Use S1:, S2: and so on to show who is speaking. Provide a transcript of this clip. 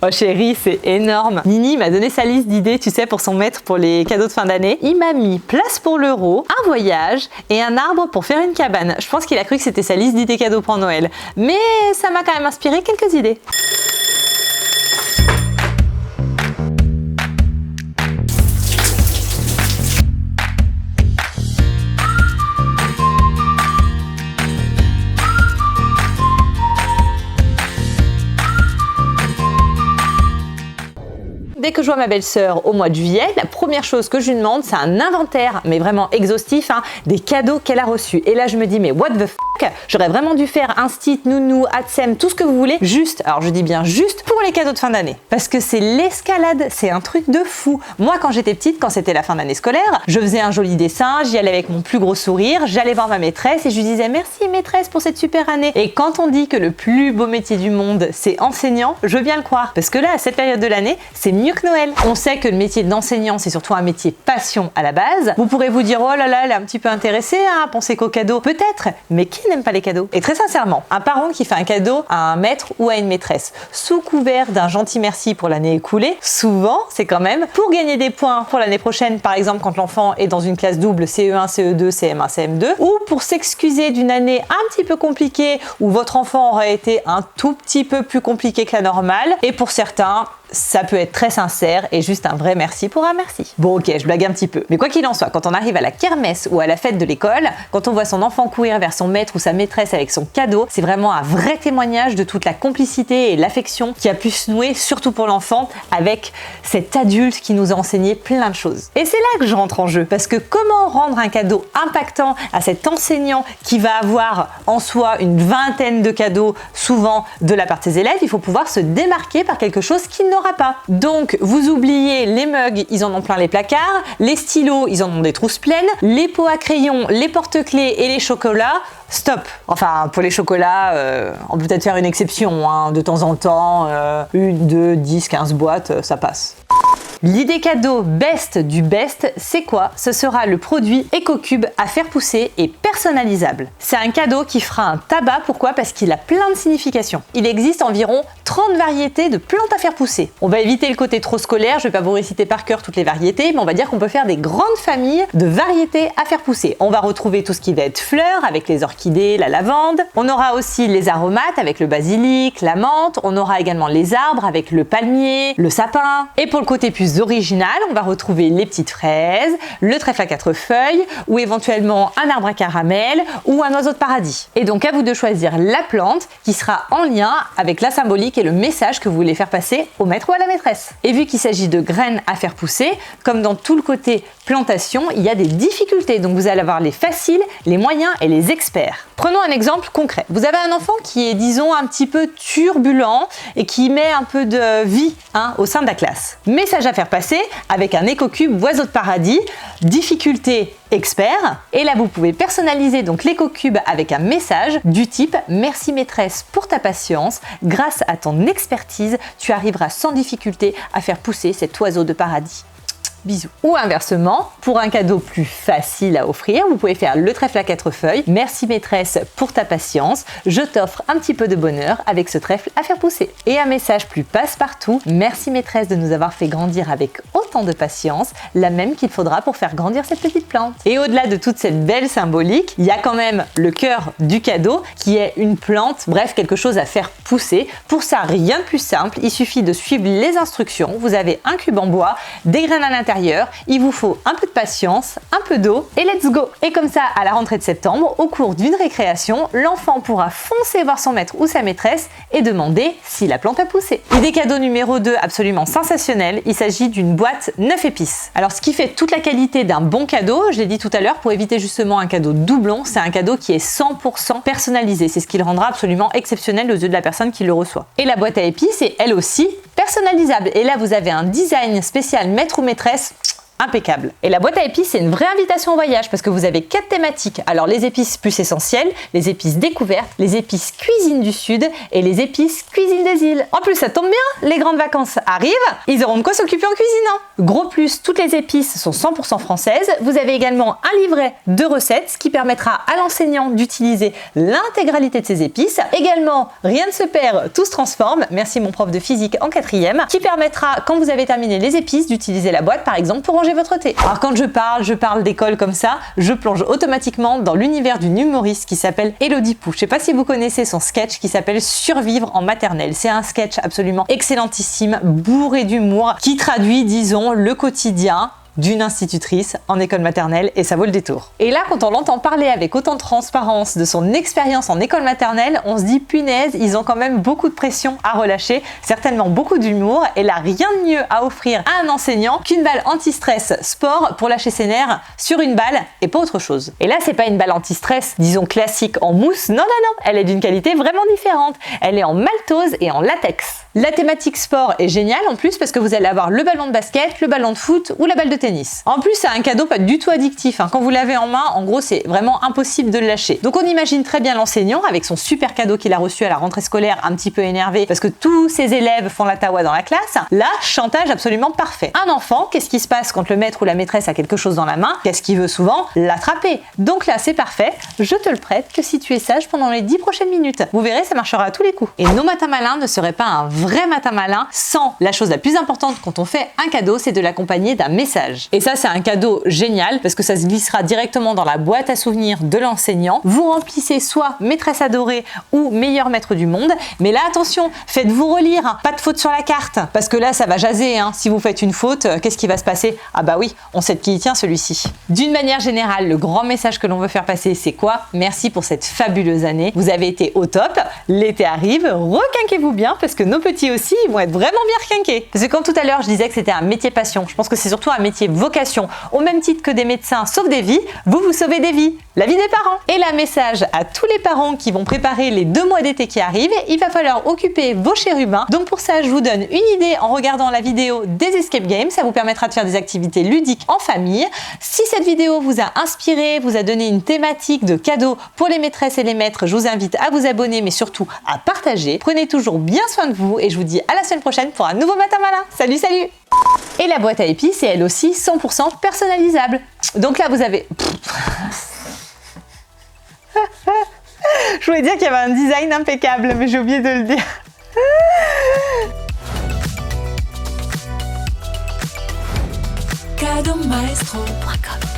S1: Oh chérie, c'est énorme. Nini m'a donné sa liste d'idées, tu sais, pour son maître pour les cadeaux de fin d'année. Il m'a mis place pour l'euro, un voyage et un arbre pour faire une cabane. Je pense qu'il a cru que c'était sa liste d'idées cadeaux pour Noël. Mais ça m'a quand même inspiré quelques idées. Dès que je vois ma belle-sœur au mois de juillet, la première chose que je lui demande, c'est un inventaire, mais vraiment exhaustif, des cadeaux qu'elle a reçus. Et là, je me dis, mais what the fuck, j'aurais vraiment dû faire Instit, Nounou, Adsem, tout ce que vous voulez, juste, alors je dis bien juste, pour les cadeaux de fin d'année. Parce que c'est l'escalade, c'est un truc de fou. Moi, quand j'étais petite, quand c'était la fin d'année scolaire, je faisais un joli dessin, j'y allais avec mon plus gros sourire, j'allais voir ma maîtresse et je lui disais, merci maîtresse pour cette super année. Et quand on dit que le plus beau métier du monde, c'est enseignant, je veux bien le croire. Parce que là, à cette période de l'année, c'est mieux que Noël. On sait que le métier d'enseignant, c'est surtout un métier passion à la base. Vous pourrez vous dire, oh là là, elle est un petit peu intéressée à penser qu'aux cadeaux. Peut-être, mais qui n'aime pas les cadeaux? Et très sincèrement, un parent qui fait un cadeau à un maître ou à une maîtresse, sous couvert d'un gentil merci pour l'année écoulée, souvent, c'est quand même pour gagner des points pour l'année prochaine, par exemple quand l'enfant est dans une classe double CE1, CE2, CM1, CM2, ou pour s'excuser d'une année un petit peu compliquée où votre enfant aurait été un tout petit peu plus compliqué que la normale, et pour certains, ça peut être très sincère et juste un vrai merci pour un merci. Bon ok, je blague un petit peu. Mais quoi qu'il en soit, quand on arrive à la kermesse ou à la fête de l'école, quand on voit son enfant courir vers son maître ou sa maîtresse avec son cadeau, c'est vraiment un vrai témoignage de toute la complicité et l'affection qui a pu se nouer, surtout pour l'enfant, avec cet adulte qui nous a enseigné plein de choses. Et c'est là que je rentre en jeu, parce que comment rendre un cadeau impactant à cet enseignant qui va avoir en soi une vingtaine de cadeaux, souvent de la part de ses élèves, il faut pouvoir se démarquer par quelque chose qu'il n'aura pas. Donc vous oubliez les mugs, ils en ont plein les placards, les stylos, ils en ont des trousses pleines, les pots à crayons, les porte-clés et les chocolats, stop. Enfin, pour les chocolats, on peut peut-être faire une exception, de temps en temps, 1, 2, 10, 15 boîtes, ça passe. L'idée cadeau best du best, c'est quoi? Ce sera le produit EcoCube à faire pousser et personnalisable. C'est un cadeau qui fera un tabac, pourquoi? Parce qu'il a plein de significations. Il existe environ 30 variétés de plantes à faire pousser. On va éviter le côté trop scolaire, je ne vais pas vous réciter par cœur toutes les variétés, mais on va dire qu'on peut faire des grandes familles de variétés à faire pousser. On va retrouver tout ce qui va être fleurs avec les orchidées, la lavande. On aura aussi les aromates avec le basilic, la menthe. On aura également les arbres avec le palmier, le sapin. Et pour le côté plus original, on va retrouver les petites fraises, le trèfle à 4 feuilles ou éventuellement un arbre à caramel ou un oiseau de paradis. Et donc à vous de choisir la plante qui sera en lien avec la symbolique et le message que vous voulez faire passer au maître ou à la maîtresse. Et vu qu'il s'agit de graines à faire pousser, comme dans tout le côté plantation, il y a des difficultés. Donc vous allez avoir les faciles, les moyens et les experts. Prenons un exemple concret. Vous avez un enfant qui est, disons, un petit peu turbulent et qui met un peu de vie au sein de la classe. Message à faire passer avec un EcoCube oiseau de paradis, difficulté expert. Et là, vous pouvez personnaliser donc l'EcoCube avec un message du type « Merci maîtresse pour ta patience. Grâce à ton expertise, tu arriveras sans difficulté à faire pousser cet oiseau de paradis. » Bisous. Ou inversement, pour un cadeau plus facile à offrir, vous pouvez faire le trèfle à 4 feuilles. Merci maîtresse pour ta patience. Je t'offre un petit peu de bonheur avec ce trèfle à faire pousser. Et un message plus passe-partout. Merci maîtresse de nous avoir fait grandir avec autant de patience, la même qu'il faudra pour faire grandir cette petite plante. Et au-delà de toute cette belle symbolique, il y a quand même le cœur du cadeau qui est une plante, bref, quelque chose à faire pousser. Pour ça, rien de plus simple. Il suffit de suivre les instructions. Vous avez un cube en bois, des graines à l'intérieur. Il vous faut un peu de patience, un peu d'eau et let's go! Et comme ça, à la rentrée de septembre, au cours d'une récréation, l'enfant pourra foncer voir son maître ou sa maîtresse et demander si la plante a poussé. Idée cadeau numéro 2, absolument sensationnelle, il s'agit d'une boîte 9 épices. Alors ce qui fait toute la qualité d'un bon cadeau, je l'ai dit tout à l'heure, pour éviter justement un cadeau doublon, c'est un cadeau qui est 100% personnalisé. C'est ce qui le rendra absolument exceptionnel aux yeux de la personne qui le reçoit. Et la boîte à épices est elle aussi personnalisable. Et là, vous avez un design spécial maître ou maîtresse. impeccable. Et la boîte à épices, c'est une vraie invitation au voyage parce que vous avez 4 thématiques. Alors les épices plus essentielles, les épices découvertes, les épices cuisine du sud et les épices cuisine des îles. En plus, ça tombe bien, les grandes vacances arrivent, ils auront de quoi s'occuper en cuisinant. Gros plus, toutes les épices sont 100% françaises. Vous avez également un livret de recettes, ce qui permettra à l'enseignant d'utiliser l'intégralité de ces épices. Également, rien ne se perd, tout se transforme. Merci mon prof de physique en 4e, qui permettra, quand vous avez terminé les épices, d'utiliser la boîte par exemple pour ranger votre thé. Alors quand je parle d'école comme ça, je plonge automatiquement dans l'univers d'une humoriste qui s'appelle Elodie Pou. Je sais pas si vous connaissez son sketch qui s'appelle Survivre en maternelle. C'est un sketch absolument excellentissime, bourré d'humour, qui traduit, disons, le quotidien d'une institutrice en école maternelle et ça vaut le détour. Et là, quand on l'entend parler avec autant de transparence de son expérience en école maternelle, on se dit punaise, ils ont quand même beaucoup de pression à relâcher, certainement beaucoup d'humour et là, rien de mieux à offrir à un enseignant qu'une balle anti-stress sport pour lâcher ses nerfs sur une balle et pas autre chose. Et là, c'est pas une balle anti-stress, disons classique en mousse, non, elle est d'une qualité vraiment différente. Elle est en maltose et en latex. La thématique sport est géniale en plus parce que vous allez avoir le ballon de basket, le ballon de foot ou la balle de tennis. En plus, c'est un cadeau pas du tout addictif. Quand vous l'avez en main, en gros, c'est vraiment impossible de le lâcher. Donc on imagine très bien l'enseignant avec son super cadeau qu'il a reçu à la rentrée scolaire, un petit peu énervé parce que tous ses élèves font la tawa dans la classe. Là, chantage absolument parfait. Un enfant, qu'est-ce qui se passe quand le maître ou la maîtresse a quelque chose dans la main? Qu'est-ce qu'il veut souvent? L'attraper. Donc là, c'est parfait. Je te le prête que si tu es sage pendant les 10 prochaines minutes. Vous verrez, ça marchera à tous les coups. Et nos matins malins ne seraient pas un vrai matin malin sans la chose la plus importante quand on fait un cadeau, c'est de l'accompagner d'un message. Et ça, c'est un cadeau génial parce que ça se glissera directement dans la boîte à souvenirs de l'enseignant. Vous remplissez soit maîtresse adorée ou meilleur maître du monde. Mais là, attention, faites-vous relire. Pas de faute sur la carte parce que là, ça va jaser. Si vous faites une faute, qu'est-ce qui va se passer? Ah bah oui, on sait de qui il tient celui-ci. D'une manière générale, le grand message que l'on veut faire passer, c'est quoi? Merci pour cette fabuleuse année. Vous avez été au top. L'été arrive. Requinquez-vous bien parce que nos petits aussi, ils vont être vraiment bien requinqués. Parce que quand tout à l'heure, je disais que c'était un métier passion, je pense que c'est surtout un métier vocation. Au même titre que des médecins sauvent des vies, vous sauvez des vies. La vie des parents. Et là, message à tous les parents qui vont préparer les 2 mois d'été qui arrivent, il va falloir occuper vos chérubins. Donc pour ça, je vous donne une idée en regardant la vidéo des Escape Games. Ça vous permettra de faire des activités ludiques en famille. Si cette vidéo vous a inspiré, vous a donné une thématique de cadeaux pour les maîtresses et les maîtres, je vous invite à vous abonner, mais surtout à partager. Prenez toujours bien soin de vous et je vous dis à la semaine prochaine pour un nouveau matin malin. Salut, salut! Et la boîte à épices est elle aussi 100% personnalisable. Donc là, vous avez... Je voulais dire qu'il y avait un design impeccable, mais j'ai oublié de le dire.
S2: Cadeaumaestro.com